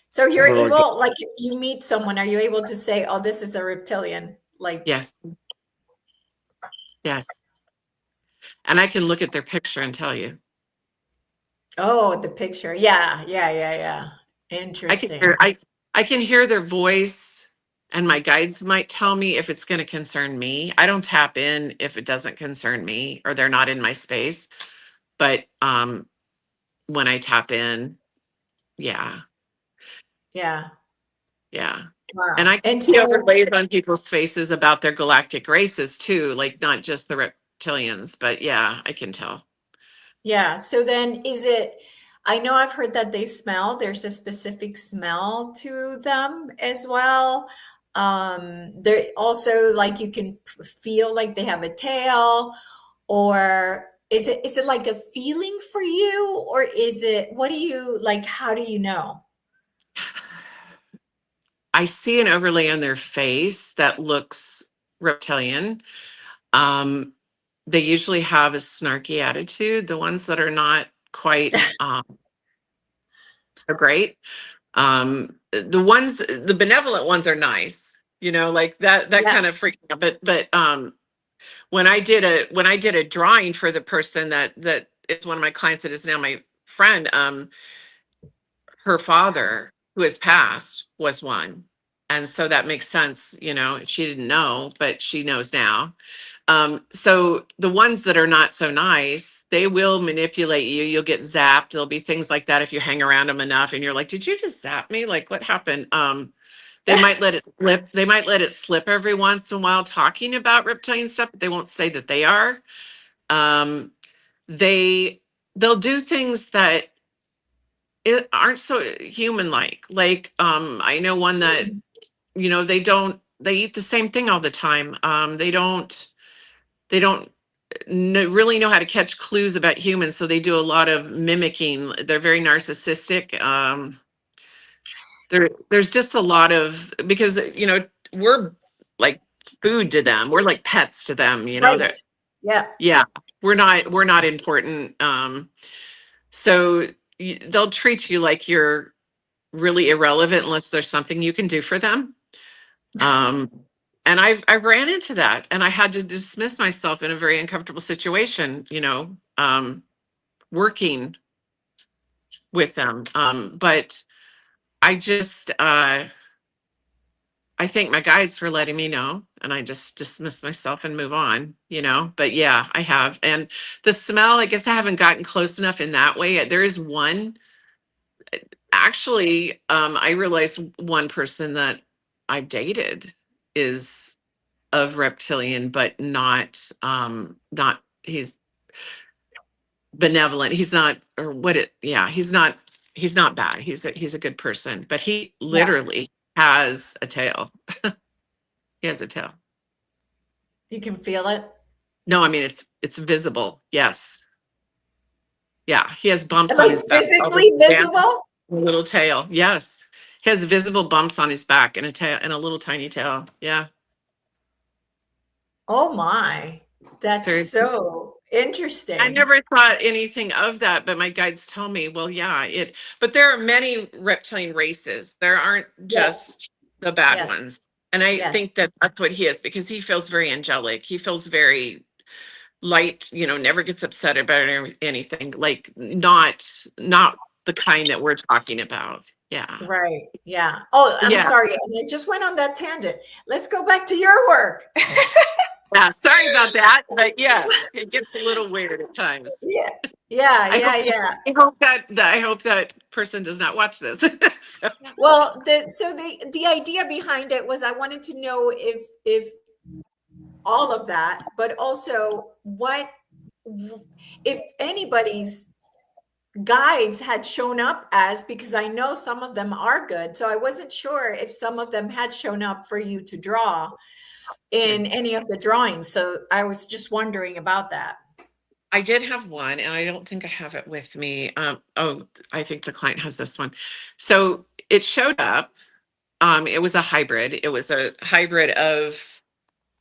So you're able, like, if you meet someone, are you able to say, "Oh, this is a reptilian"? Like, yes, yes, and I can look at their picture and tell you. oh, the picture, yeah. Interesting. I can hear their voice, and my guides might tell me if it's going to concern me. I don't tap in if it doesn't concern me or they're not in my space. But when I tap in, yeah. Yeah. Wow. And I can see overlays on people's faces about their galactic races too, like not just the reptilians, but yeah, I can tell. Yeah. So then I know I've heard that they smell. There's a specific smell to them as well. They're also like, you can feel like they have a tail, or is it like a feeling for you, or is it, what do you like? How do you know? I see an overlay on their face that looks reptilian. They usually have a snarky attitude. The ones that are not quite so great. The benevolent ones are nice, like that kind of freaking out. But when I did a drawing for the person that is one of my clients that is now my friend, her father, who has passed, was one. And so that makes sense, she didn't know, but she knows now. So the ones that are not so nice, they will manipulate you. You'll get zapped. There'll be things like that if you hang around them enough and you're like, did you just zap me? Like, what happened? They might let it slip. They might let it slip every once in a while talking about reptilian stuff, but they won't say that they are. They'll do things that aren't so human-like. Like, I know one that, they eat the same thing all the time. They don't really know how to catch clues about humans, so they do a lot of mimicking. They're very narcissistic. There's just a lot of, because we're like food to them. We're like pets to them. Right. Yeah, we're not important. So they'll treat you like you're really irrelevant unless there's something you can do for them. And I ran into that, and I had to dismiss myself in a very uncomfortable situation, working with them. But I just, I thank my guides for letting me know, and I just dismiss myself and move on, but yeah, I have. And the smell, I guess I haven't gotten close enough in that way. There is one, actually, I realized one person that I've dated is of reptilian, but not he's benevolent. He's not, or what it, yeah, he's not bad. He's a good person, but he literally has a tail. He has a tail. You can feel it? No, I mean, it's visible. Yes. Yeah, he has bumps like on his back. Physically visible? A little tail. Yes. He has visible bumps on his back and a tail and a little tiny tail. Yeah. Oh my, that's Seriously. so interesting. I never thought anything of that, but my guides tell me, well, yeah, but there are many reptilian races. There aren't just the bad ones. And I think that that's what he is, because he feels very angelic. He feels very light, never gets upset about anything, like not the kind that we're talking about. Yeah. Right. Yeah. Oh, I'm sorry. I just went on that tangent. Let's go back to your work. Yeah, sorry about that, but yes, it gets a little weird at times. Yeah. I hope that person does not watch this. So. Well, the idea behind it was I wanted to know if all of that, but also what if anybody's guides had shown up as, because I know some of them are good. So I wasn't sure if some of them had shown up for you to draw in any of the drawings. So I was just wondering about that. I did have one, and I don't think I have it with me. Oh, I think the client has this one. So it showed up. It was a hybrid. It was a hybrid of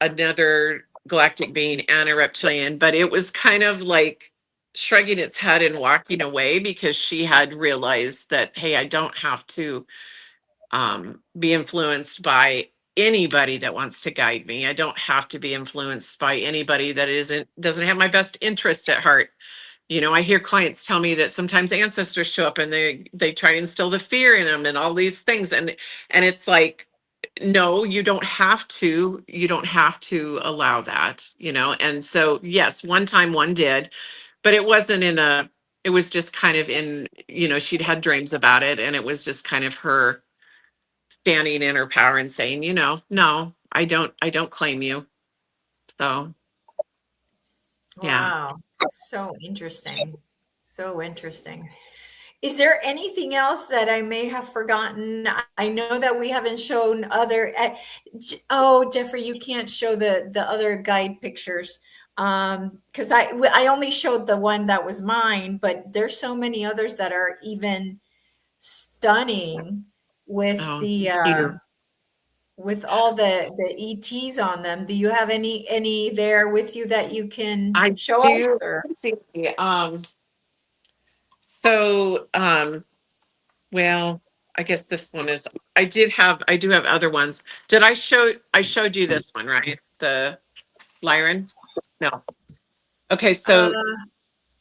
another galactic being and a reptilian, but it was kind of like shrugging its head and walking away because she had realized that, hey, I don't have to be influenced by anybody that wants to guide me. I don't have to be influenced by anybody that doesn't have my best interest at heart. You know, I hear clients tell me that sometimes ancestors show up and they try to instill the fear in them and all these things, and it's like, no, you don't have to allow that, you know. And so yes, one time one did, but it wasn't it was just kind of in, you know, she'd had dreams about it, and it was just kind of her standing in her power and saying, you know, no, I don't claim you. So yeah. Wow. So interesting. So interesting. Is there anything else that I may have forgotten? I know that we haven't shown other. Oh, Jeffrey, you can't show the other guide pictures because I only showed the one that was mine, but there's so many others that are even stunning with with all the ETs on them. Do you have any there with you that you can show us? Let's see. So, well, I guess this one is, I do have other ones. I showed you this one, right? The Lyran? No. Okay. So,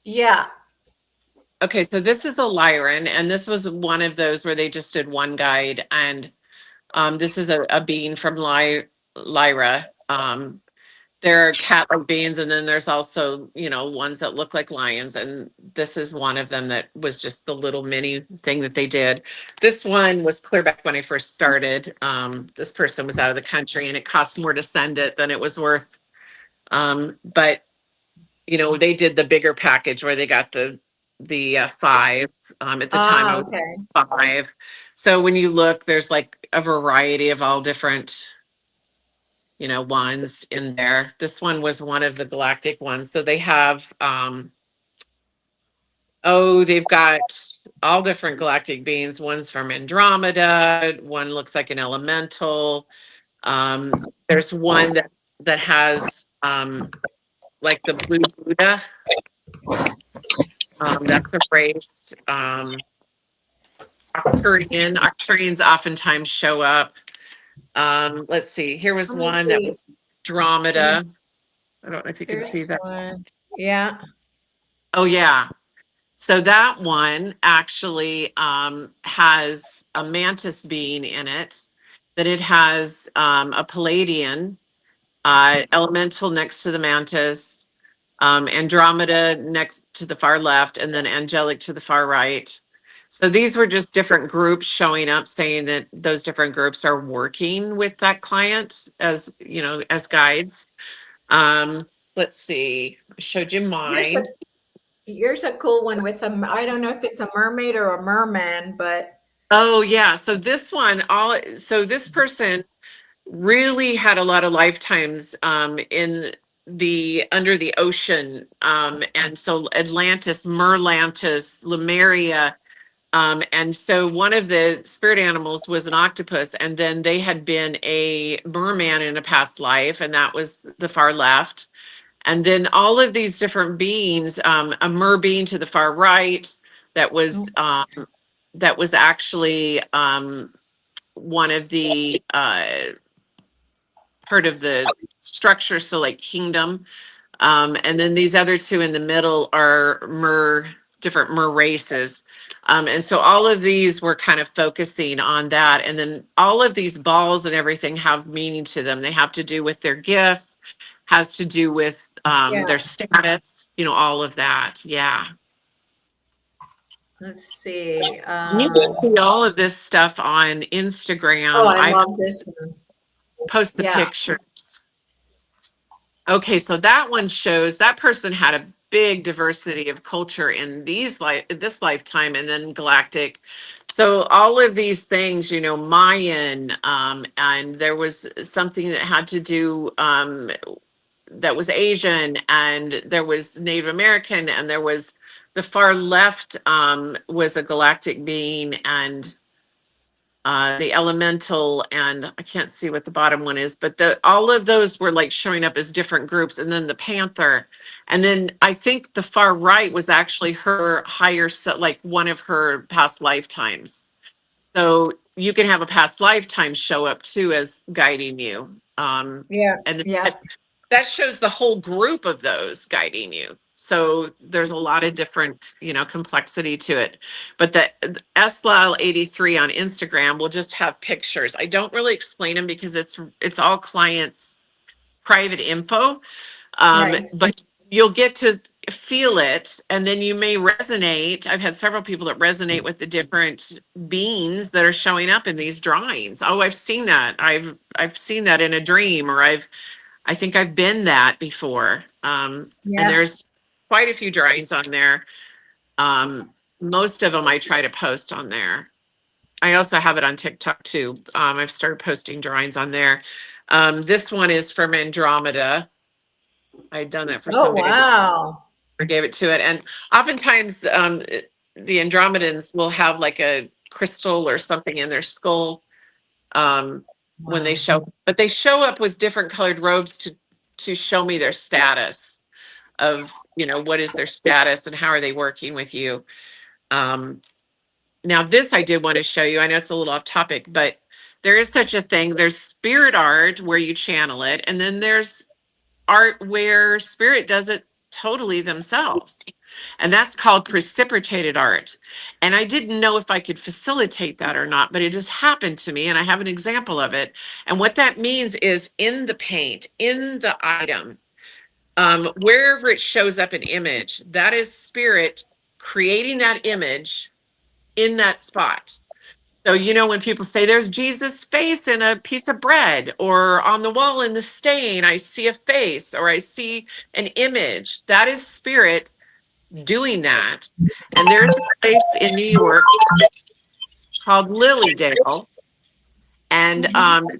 yeah. Okay. So this is a Lyran, and this was one of those where they just did one guide. And, this is a being from Lyra. There are cat-like beings, and then there's also, you know, ones that look like lions. And this is one of them that was just the little mini thing that they did. This one was clear back when I first started. This person was out of the country, and it cost more to send it than it was worth. But, you know, they did the bigger package where they got the 5. At the time, I was 5. So when you look, there's like a variety of all different, you know, ones in there. This one was one of the galactic ones. So they have, they've got all different galactic beings. One's from Andromeda. One looks like an elemental. There's one that has like the blue Buddha. That's a race. Arcturians oftentimes show up. Let's see. Here was one that was Andromeda. I don't know if you can see that. One. Yeah. Oh yeah. So that one actually has a mantis being in it. That it has a Palladian elemental next to the mantis, Andromeda next to the far left, and then angelic to the far right. So these were just different groups showing up, saying that those different groups are working with that client as, you know, as guides. Let's see. I showed you mine. Here's a cool one with them. I don't know if it's a mermaid or a merman, but. Oh yeah. So this one, so this person really had a lot of lifetimes in under the ocean. And so Atlantis, Merlantis, Lemuria. And so one of the spirit animals was an octopus, and then they had been a merman in a past life, and that was the far left. And then all of these different beings, a mer being to the far right, that was actually one of the part of the structure, so like kingdom. And then these other two in the middle are different mer races. And so all of these were kind of focusing on that. And then all of these balls and everything have meaning to them. They have to do with their gifts, has to do with their status, you know, all of that. Yeah. Let's see. You can see all of this stuff on Instagram. Oh, I love this one. Post the pictures. Okay, so that one shows that person had a big diversity of culture in this lifetime, and then galactic. So all of these things, you know, Mayan, and there was something that had to do that was Asian, and there was Native American, and there was the far left was a galactic being, and the elemental, and I can't see what the bottom one is, but all of those were like showing up as different groups, and then the panther, and then I think the far right was actually her higher self, like one of her past lifetimes. So you can have a past lifetime show up too as guiding you. Yeah. And Yeah. that shows the whole group of those guiding you. So there's a lot of different, you know, complexity to it. But the SLyle83 on Instagram will just have pictures. I don't really explain them because it's all clients' private info. Right. But you'll get to feel it, and then you may resonate. I've had several people that resonate with the different beings that are showing up in these drawings. Oh, I've seen that. I've seen that in a dream, or I think I've been that before. And there's quite a few drawings on there. Most of them I try to post on there. I also have it on TikTok too. I've started posting drawings on there. This one is from Andromeda. I'd done that for somebody. Wow. I gave it to it. And oftentimes the Andromedans will have like a crystal or something in their skull when they show, but they show up with different colored robes to show me their status of, you know, what is their status and how are they working with you. Now this I did want to show you. I know it's a little off topic, but there is such a thing. There's spirit art where you channel it, and then there's art where spirit does it totally themselves, and that's called precipitated art. And I didn't know if I could facilitate that or not, but it just happened to me, and I have an example of it. And what that means is in the paint, in the item, wherever it shows up an image, that is spirit creating that image in that spot. So, you know, when people say there's Jesus' face in a piece of bread, or on the wall in the stain, I see a face, or I see an image, that is spirit doing that. And there's a place in New York called Lilydale, and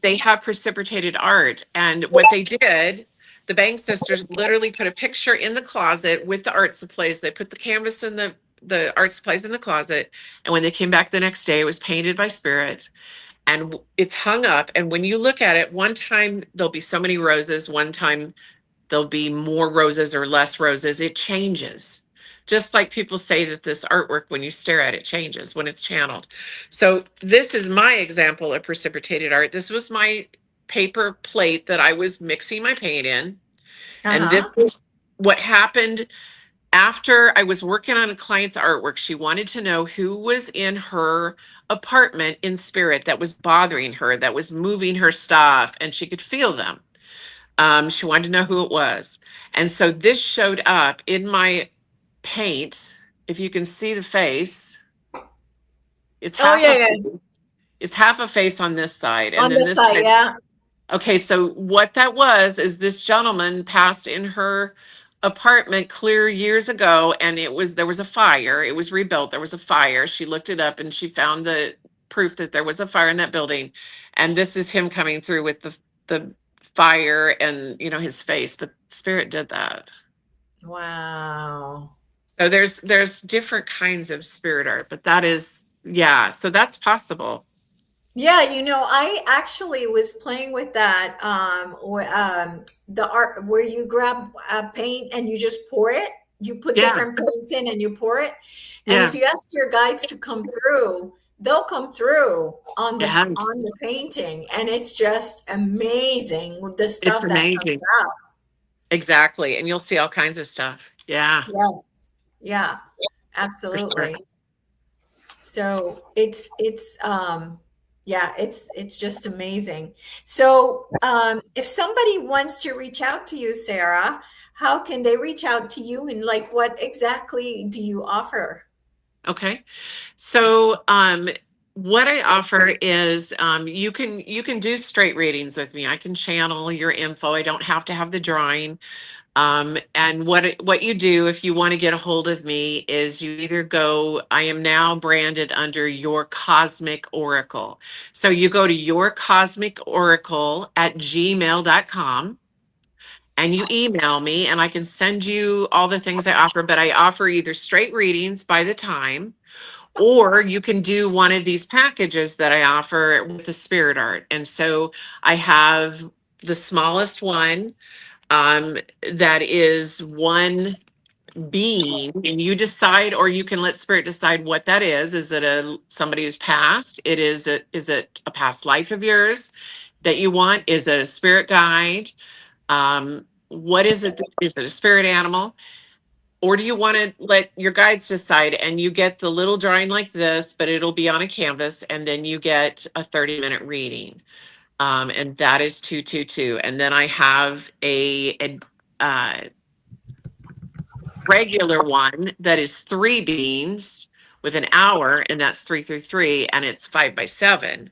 they have precipitated art. And what they did, the Bank sisters literally put a picture in the closet with the art supplies. They put the canvas and the art supplies in the closet, and when they came back the next day, it was painted by spirit, and it's hung up. And when you look at it, one time there'll be so many roses, one time there'll be more roses or less roses. It changes, just like people say that this artwork, when you stare at it, changes when it's channeled. So this is my example of precipitated art. This was my paper plate that I was mixing my paint in. And this is what happened. After I was working on a client's artwork, she wanted to know who was in her apartment in spirit that was bothering her, that was moving her stuff, and she could feel them. She wanted to know who it was. And so this showed up in my paint. If you can see the face, it's it's half a face on this side. And on then this side, yeah. Okay, so what that was is this gentleman passed in her apartment clear years ago, and there was a fire. It was rebuilt. There was a fire. She looked it up and she found the proof that there was a fire in that building. And this is him coming through with the fire and, you know, his face. But spirit did that. Wow. So there's different kinds of spirit art, but that is, yeah, so that's possible. Yeah, you know, I actually was playing with that, the art where you grab a paint and you just pour it. You put different paints in and you pour it. And if you ask your guides to come through, they'll come through on the painting, and it's just amazing the stuff that comes out. Exactly, and you'll see all kinds of stuff. Yeah. Yes. Yeah. Absolutely. Sure. So it's just amazing. So if somebody wants to reach out to you, Sarah, how can they reach out to you, and like what exactly do you offer? Okay. So what I offer is you can do straight readings with me. I can channel your info. I don't have to have the drawing. And what you do if you want to get a hold of me is you either go, I am now branded under Your Cosmic Oracle. So you go to yourcosmicoracle@gmail.com and you email me, and I can send you all the things I offer, but I offer either straight readings by the time, or you can do one of these packages that I offer with the spirit art. And so I have the smallest one that is one being, and you decide, or you can let spirit decide what that is. Is it somebody who's passed? Is it a past life of yours that you want? Is it a spirit guide? What is it? Is it a spirit animal? Or do you want to let your guides decide? And you get the little drawing like this, but it'll be on a canvas, and then you get a 30-minute reading. And that is 222. And then I have a regular one that is 3 beans with an hour, and that's 333, and it's 5x7.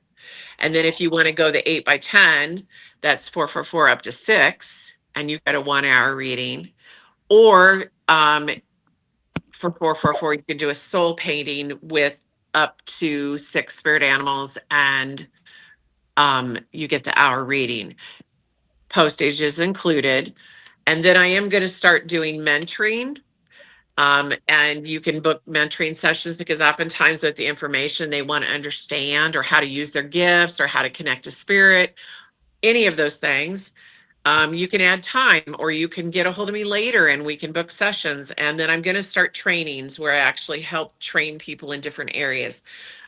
And then if you want to go the 8x10, that's 444 up to 6, and you get a 1-hour reading. Or for 444, you can do a soul painting with up to 6 spirit animals, and you get the hour reading. Postage is included. And then I am going to start doing mentoring. And you can book mentoring sessions, because oftentimes with the information they want to understand, or how to use their gifts, or how to connect to spirit, any of those things. You can add time, or you can get a hold of me later and we can book sessions. And then I'm going to start trainings where I actually help train people in different areas.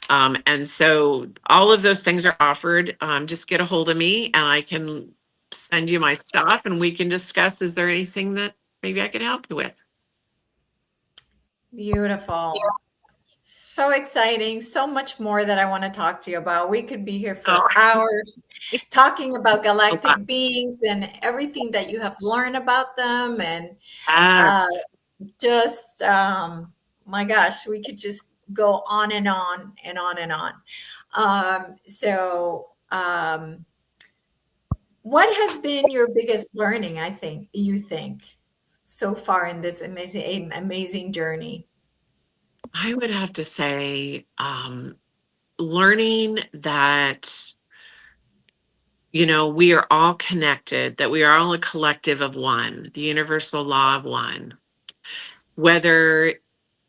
And so all of those things are offered. Just get a hold of me and I can send you my stuff, and we can discuss, is there anything that maybe I can help you with? Beautiful. So exciting. So much more that I want to talk to you about. We could be here for hours talking about galactic beings and everything that you have learned about them. And just, my gosh, we could just go on and on and on and on. What has been your biggest learning, you think, so far in this amazing journey? I would have to say, learning that, we are all connected, that we are all a collective of one, the universal law of one. Whether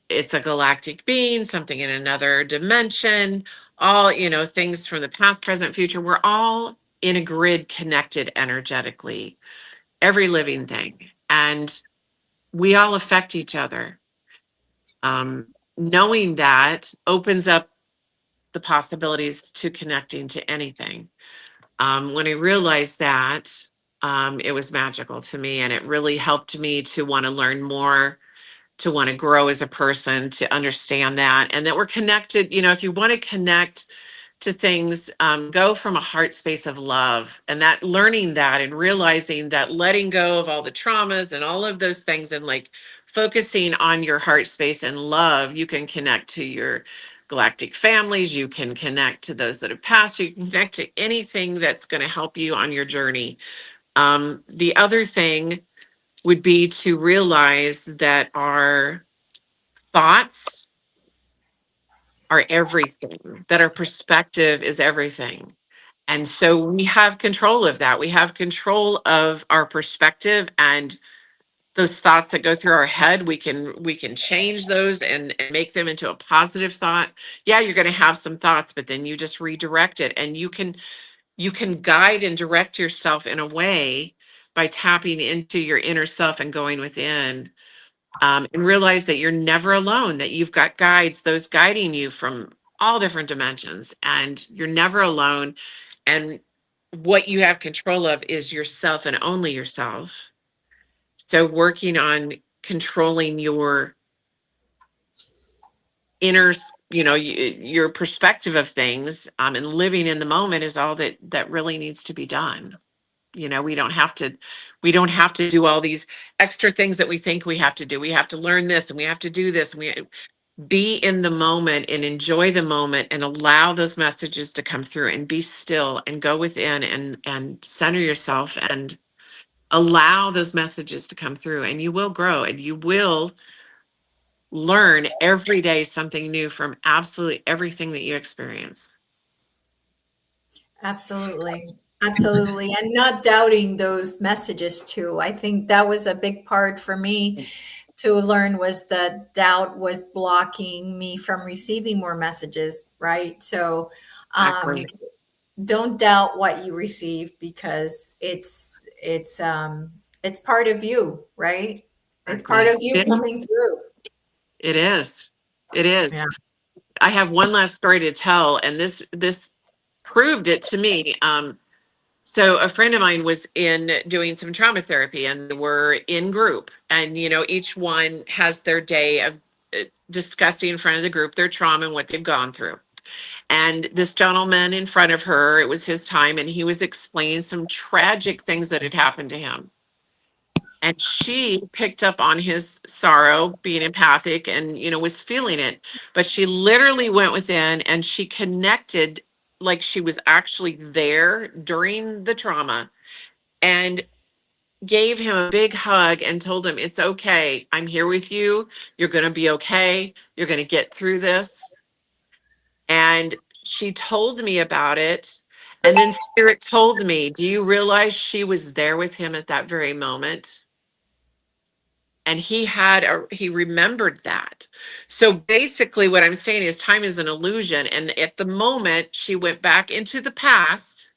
it's a galactic being, something in another dimension, all, things from the past, present, future, we're all in a grid connected energetically, every living thing. And we all affect each other. Knowing that opens up the possibilities to connecting to anything. When I realized that, it was magical to me, and it really helped me to want to learn more, to want to grow as a person, to understand that, and that we're connected. If you want to connect to things, go from a heart space of love, and that learning that and realizing that, letting go of all the traumas and all of those things, and like focusing on your heart space and love, you can connect to your galactic families, you can connect to those that have passed, you can connect to anything that's going to help you on your journey. The other thing would be to realize that our thoughts are everything, that our perspective is everything. And so we have control of that. We have control of our perspective, and those thoughts that go through our head, we can change those and make them into a positive thought. Yeah, you're going to have some thoughts, but then you just redirect it, and you can guide and direct yourself in a way by tapping into your inner self and going within, and realize that you're never alone, that you've got guides, those guiding you from all different dimensions, and you're never alone. And what you have control of is yourself and only yourself. So working on controlling your inner, your perspective of things, and living in the moment is all that really needs to be done. We don't have to do all these extra things that we think we have to do. We have to learn this and we have to do this, and we be in the moment and enjoy the moment and allow those messages to come through, and be still and go within and center yourself and allow those messages to come through, and you will grow, and you will learn every day something new from absolutely everything that you experience. Absolutely. Absolutely. And not doubting those messages too. I think that was a big part for me to learn, was that doubt was blocking me from receiving more messages, right? So Exactly. don't doubt what you receive, because it's part of you, right? It's part of you coming through. It is. It is. Yeah. I have one last story to tell, and this proved it to me. So a friend of mine was doing some trauma therapy, and we're in group, and each one has their day of discussing in front of the group their trauma and what they've gone through. And this gentleman in front of her, it was his time, and he was explaining some tragic things that had happened to him. And she picked up on his sorrow, being empathic, and was feeling it. But she literally went within and she connected like she was actually there during the trauma, and gave him a big hug and told him, "It's okay. I'm here with you. You're going to be okay. You're going to get through this." And she told me about it. And then Spirit told me, "Do you realize she was there with him at that very moment?" And he remembered that. So basically what I'm saying is time is an illusion. And at the moment she went back into the past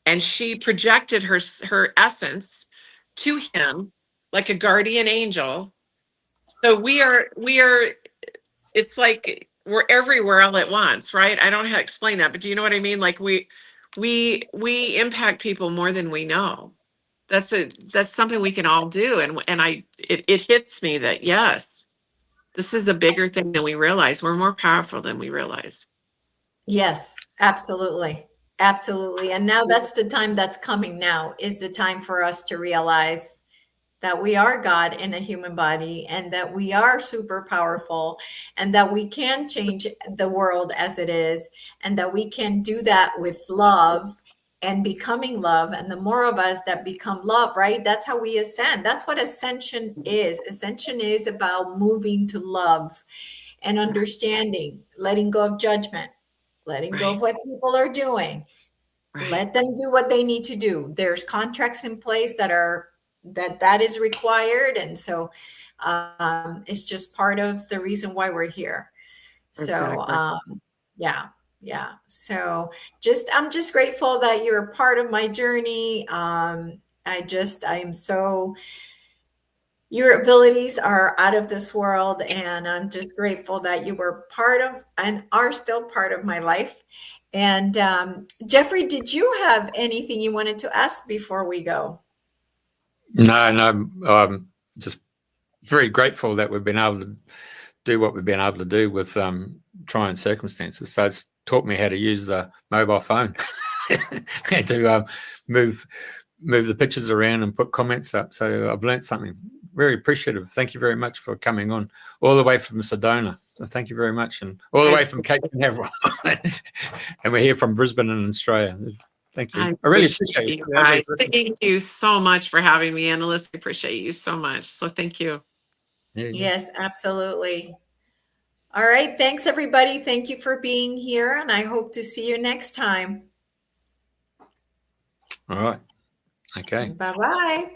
and she projected her essence to him like a guardian angel. So we are, it's like we're everywhere all at once, right? I don't know how to explain that, but do you know what I mean? Like we impact people more than we know. That's something we can all do. And it hits me that yes, this is a bigger thing than we realize. We're more powerful than we realize. Yes, absolutely. Absolutely. And now that's the time that's coming now, is the time for us to realize that we are God in a human body, and that we are super powerful, and that we can change the world as it is, and that we can do that with love and becoming love. And the more of us that become love, right? That's how we ascend. That's what ascension is. Ascension is about moving to love and understanding, letting go of judgment, letting go of what people are doing. Right. Let them do what they need to do. There's contracts in place that is required. And so it's just part of the reason why we're here. So Exactly. yeah. So I'm just grateful that you're part of my journey. Your abilities are out of this world, and I'm just grateful that you were part of and are still part of my life. And Jeffrey, did you have anything you wanted to ask before we go? No, I'm just very grateful that we've been able to do what we've been able to do with trying circumstances. So it's taught me how to use the mobile phone and to move the pictures around and put comments up. So I've learned something. Very appreciative. Thank you very much for coming on all the way from Sedona. So thank you very much. And all the way from Cape Canaveral. And we're here from Brisbane in Australia. Thank you. I really appreciate you it. guys. Thank you so much for having me, Annalise. I appreciate you so much. So thank you. Yeah. Yes, absolutely. All right. Thanks, everybody. Thank you for being here, and I hope to see you next time. All right. Okay. Bye-bye.